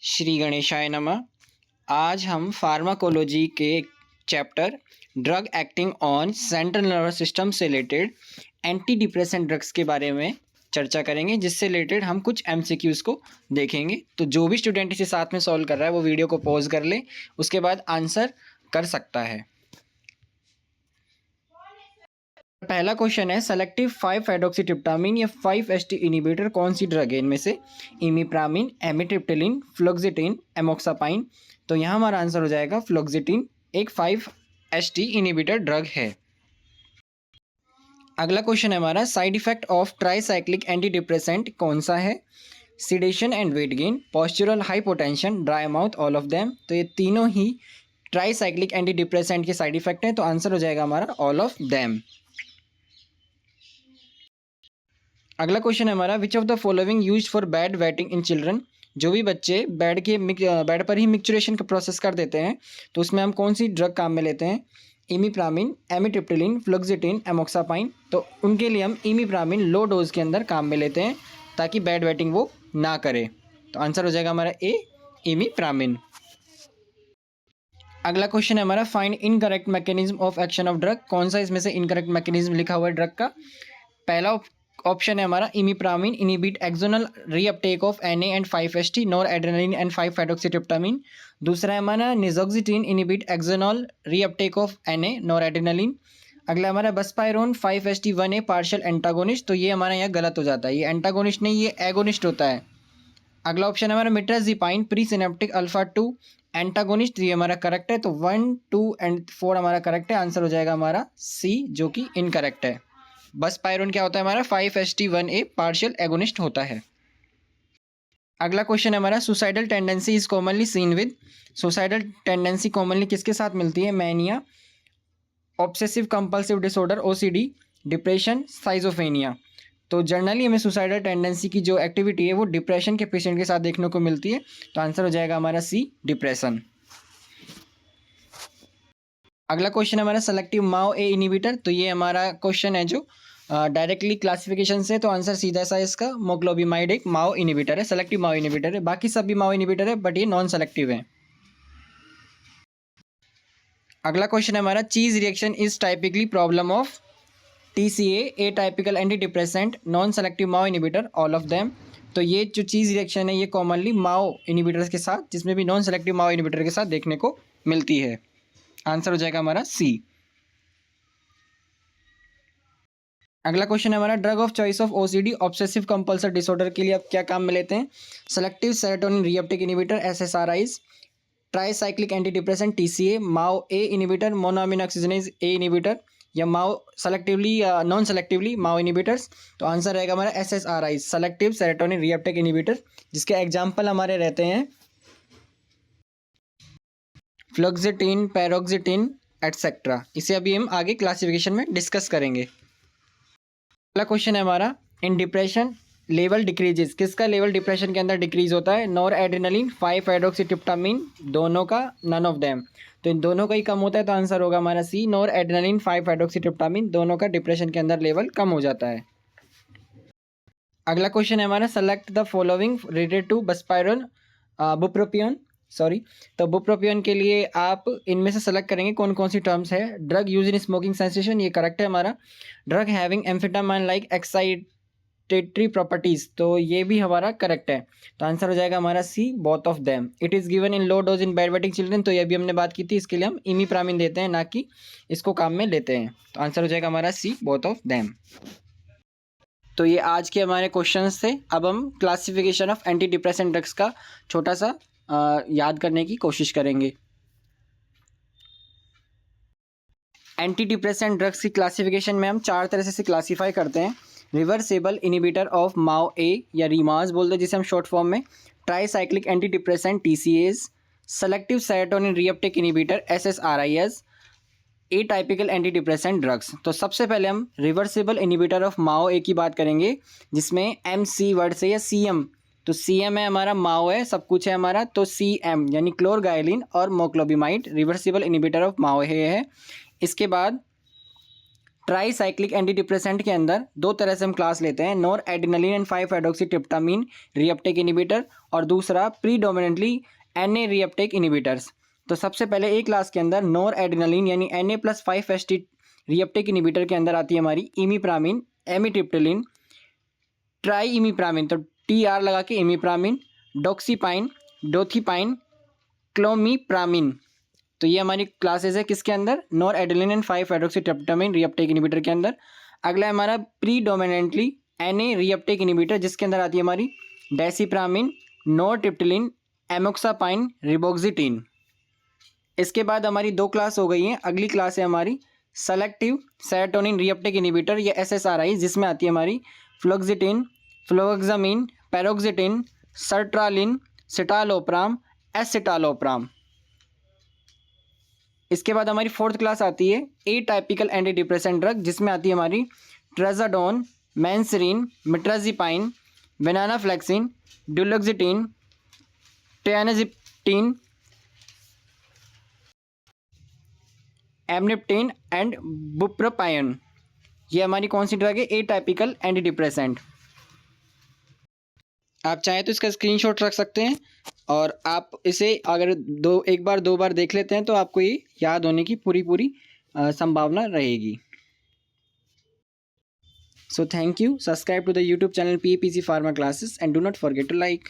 श्री गणेशाय नमः। आज हम फार्माकोलॉजी के chapter drug acting on central nervous system से रिलेटेड एंटी डिप्रेसेंट ड्रग्स के बारे में चर्चा करेंगे, जिससे रिलेटेड हम कुछ एमसीक्यूज़ को देखेंगे। तो जो भी स्टूडेंट इसे साथ में सॉल्व कर रहा है वो वीडियो को पॉज कर ले, उसके बाद आंसर कर सकता है। पहला क्वेश्चन है, सेलेक्टिव 5-हाइड्रोक्सीट्रिप्टामाइन या 5-HT इनिबिटर कौन सी ड्रग है इनमें से? इमिप्रामिन, एमिट्रिप्टिलिन, फ्लोक्सिटिन, एमोक्सापाइन। तो यहाँ हमारा आंसर हो जाएगा फ्लोक्सिटिन, एक 5-HT इनिबिटर ड्रग है। अगला क्वेश्चन है हमारा, side effect of tricyclic anti depressant कौन सा है? Sedation and weight gain, postural hypotension, dry mouth, all of them. तो ये तीनों ही ट्राईसाइक्लिक एंटी डिप्रेसेंट के साइड इफेक्ट हैं, तो आंसर हो जाएगा हमारा ऑल ऑफ देम। अगला क्वेश्चन है हमारा, which of the following used for bed waiting in children? जो भी बच्चे बेड पर ही मिक्सचुरेशन का प्रोसेस कर देते हैं, तो उसमें हम कौन सी ड्रग काम में लेते हैं? इमिप्रामिन, एमिट्रिप्टिलिन, फ्लोक्सिटिन, एमोक्सापाइन। तो उनके लिए हम इमिप्रामिन लो डोज के अंदर काम में लेते हैं ताकि बेड वेटिंग वो ना करे। तो आंसर हो जाएगा हमारा ए, इमिप्रामिन। अगला क्वेश्चन है हमारा, find incorrect mechanism of action of drug. कौन सा इसमें से इनकरेक्ट मैकेनिज्म लिखा हुआ है ड्रग का? पहला ऑप्शन है हमारा, imipramine inhibit axonal reuptake of Na and 5-HT noradrenaline and five hydroxytryptamine. दूसरा है हमारा, nisoxetine inhibit axonal reuptake of Na noradrenaline. अगला हमारा, बस्पायरोन 5-HT 1A पार्शियल एंटागोनिस्ट। तो ये हमारा यहाँ गलत हो जाता है, ये एंटागोनिस्ट नहीं, ये एगोनिस्ट होता है। अगला ऑप्शन है हमारा, मिट्राजिपाइन प्री सिनेप्टिक अल्फा 2 एंटागोनिस्ट। ये हमारा करेक्ट है, तो 1, 2 एंड 4 हमारा करेक्ट है। आंसर हो जाएगा हमारा सी, जो कि इनकरेक्ट है। बस पायरोन क्या होता है हमारा? 5-HT 1A पार्शियल एगोनिस्ट होता है। अगला क्वेश्चन है हमारा, suicidal tendency is commonly seen with. Suicidal tendency commonly किसके साथ मिलती है? Mania, obsessive compulsive disorder OCD, depression, schizophrenia. तो जनरली हमें सुसाइडल टेंडेंसी की जो एक्टिविटी है वो डिप्रेशन के पेशेंट के साथ देखने को मिलती है, तो आंसर हो जाएगा हमारा सी, डिप्रेशन। अगला क्वेश्चन है हमारा, सेलेक्टिव माओ ए इनिबिटर। तो ये हमारा क्वेश्चन है जो डायरेक्टली क्लासिफिकेशन से, तो आंसर सीधा सा इसका मोक्लोबिमाइड एक माओ इनिबिटर है, सेलेक्टिव माओ इनिबिटर है। बाकी सब भी माओ इनिबिटर है, बट ये नॉन सेलेक्टिव है। अगला क्वेश्चन है हमारा, चीज reaction is typically problem of TCA, A typical anti depressant, non selective Mao inhibitor, all of them. तो ये जो चीज रिएक्शन है ये कॉमनली माओ इनिबिटर्स के साथ, जिसमें भी नॉन सेलेक्टिव माओ इनिबिटर के साथ देखने को मिलती है। आंसर हो जाएगा हमारा सी। अगला क्वेश्चन है हमारा, drug of choice of OCD obsessive compulsive disorder के लिए आप क्या काम में लेते हैं? Selective serotonin reuptake inhibitor SSRIs, tricyclic anti depressant TCA, माओ ए इनिबिटर, मोनोअमीनो ऑक्सीजनेज ए इनिबिटर, या माओ सेलेक्टिवली नॉन सेलेक्टिवली माओ इनिबिटर्स। तो आंसर रहेगा हमारा SSRIs, selective serotonin reuptake inhibitor, जिसके एग्जाम्पल हमारे रहते हैं फ्लोक्सिटिन, पैरोक्सिटिन एटसेट्रा। इसे अभी हम आगे क्लासिफिकेशन में डिस्कस करेंगे। अगला क्वेश्चन है हमारा, इन डिप्रेशन लेवल डिक्रीजेस। किसका लेवल डिप्रेशन के अंदर डिक्रीज होता है? नॉर एड्रेनालिन, 5-हाइड्रोक्सीट्रिप्टामाइन, दोनों का, नन ऑफ देम। तो इन दोनों का ही कम होता है, तो आंसर होगा हमारा सी, नॉर एड्रेनालिन 5-हाइड्रोक्सीट्रिप्टामाइन, दोनों का डिप्रेशन के अंदर लेवल कम हो जाता है। अगला क्वेश्चन है हमारा, select the following related to buspirone bupropion. तो बुप्रोपियोन के लिए आप इनमें से सेलेक्ट करेंगे कौन कौन सी टर्म्स है। Drug use in smoking sensation, ये करेक्ट है हमारा। Drug having amphetamine like excitatory properties, तो ये भी हमारा करेक्ट है। तो आंसर हो जाएगा हमारा C, both of them. It is given in low dose in bed wetting children, तो ये भी हमने बात की थी, इसके लिए हम इमिप्रामिन देते हैं, ना कि इसको काम में लेते हैं। तो आंसर हो जाएगा हमारा सी, बोथ ऑफ देम। तो ये आज के हमारे क्वेश्चंस थे। अब हम classification of anti depressant drugs का छोटा सा याद करने की कोशिश करेंगे। एंटी डिप्रेसेंट ड्रग्स की क्लासिफिकेशन में हम 4 तरह से क्लासीफाई करते हैं। रिवर्सेबल इनिबिटर ऑफ माओ ए या रीमास बोलते हैं जिसे हम शॉर्ट फॉर्म में, tricyclic anti depressant TCAs, selective serotonin reuptake inhibitor SSRIs, ए टाइपिकल एंटी डिप्रेसेंट ड्रग्स। तो सबसे पहले हम रिवर्सिबल इनिबिटर ऑफ माओ ए की बात करेंगे, जिसमें MC वर्ड से या CM, तो CM है हमारा, माओ है, सब कुछ है हमारा, तो CM यानी क्लोरगाइलिन और मोक्लोबिमाइड रिवर्सिबल इनिबिटर ऑफ माओ ए है। इसके बाद ट्राईसाइक्लिक एंटी डिप्रेसेंट के अंदर दो तरह से हम क्लास लेते हैं, noradrenaline and five hydroxytryptamine reuptake inhibitor और दूसरा प्रीडोमिनेंटली एन रीअपटेक इनिबिटर्स। तो सबसे पहले एक क्लास के अंदर नॉर एडिनलिन यानी Na+5-HT रीअपटेक इनिबिटर के अंदर आती है हमारी इमीप्रामिन, एमिट्रिप्टिलिन, ट्राई इमीप्रामिन तो TR लगा के इमीप्रामिन, डॉक्सीपाइन, डोथीपाइन, क्लोमीप्रामिन। तो ये हमारी क्लासेस है किसके अंदर, noradrenaline and five hydroxytryptamine reuptake inhibitor के अंदर। अगला है हमारा प्रीडोमिनेंटली Na रीअपटेक इनिबिटर जिसके अंदर आती है हमारी डेसिप्रामिन, नोरट्रिप्टिलिन, एमोक्सापाइन, रिबोक्सिटिन। इसके बाद हमारी दो क्लास हो गई हैं। अगली क्लास है हमारी सेलेक्टिव सेरोटोनिन रीअपटेक इनिबिटर या SSRI जिसमें आती है हमारी फ्लोक्सिटिन, फ्लोक्सामिन, पैरोक्सिटिन, सर्ट्रालिन, सिटालोप्राम, एसिटालोप्राम। इसके बाद हमारी फोर्थ क्लास आती है एटाइपिकल एंटी डिप्रेसेंट ड्रग जिसमें आती है हमारी ट्रेजाडोन, मैंसरीन, मिट्राजिपाइन, वेनानाफ्लेक्सिन, डुलोक्सिटिन, टियानाजिप्टिन, एमनिप्टिन एंड बुप्रोपायन। ये हमारी कौन सी ड्रग है, एटाइपिकल एंटी डिप्रेसेंट। आप चाहें तो इसका स्क्रीनशॉट रख सकते हैं और आप इसे अगर एक बार दो बार देख लेते हैं तो आपको ये याद होने की पूरी संभावना रहेगी। So thank you. Subscribe to the YouTube channel PAPC Pharma Classes and do not forget to like.